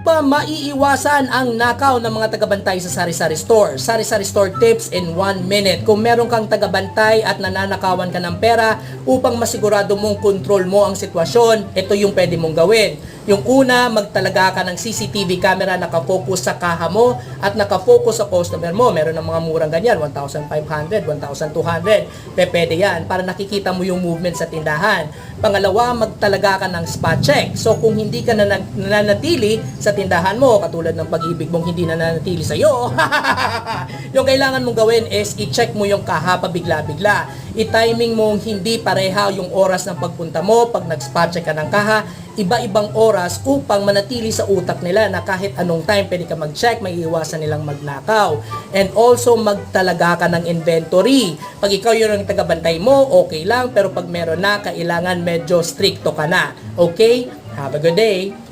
Pa maiiwasan ang nakaw ng mga tagabantay sa sari-sari store. Sari-sari store tips in 1 minute. Kung meron kang tagabantay at nananakawan ka ng pera upang masigurado mong control mo ang sitwasyon, ito yung pwede mong gawin. Yung una, magtalaga ka ng CCTV camera nakafocus sa kaha mo at nakafocus sa customer mo. Meron ng mga murang ganyan, 1,500, 1,200. Pwede yan para nakikita mo yung movement sa tindahan. Pangalawa, magtalaga ka ng spot check. So kung hindi ka nananatili sa tindahan mo, katulad ng Pag-ibig mong hindi nananatili sa iyo, yung kailangan mong gawin is i-check mo yung kaha pabigla-bigla. I-timing mong hindi pareha yung oras ng pagpunta mo pag nag-spot check ka ng kaha, iba-ibang oras upang manatili sa utak nila na kahit anong time pwede ka mag-check, may iwasan nilang magnakaw. And also, magtalaga ka ng inventory. Pag ikaw yung tagabantay mo, okay lang, pero pag meron na, kailangan medyo stricto ka na. Okay? Have a good day!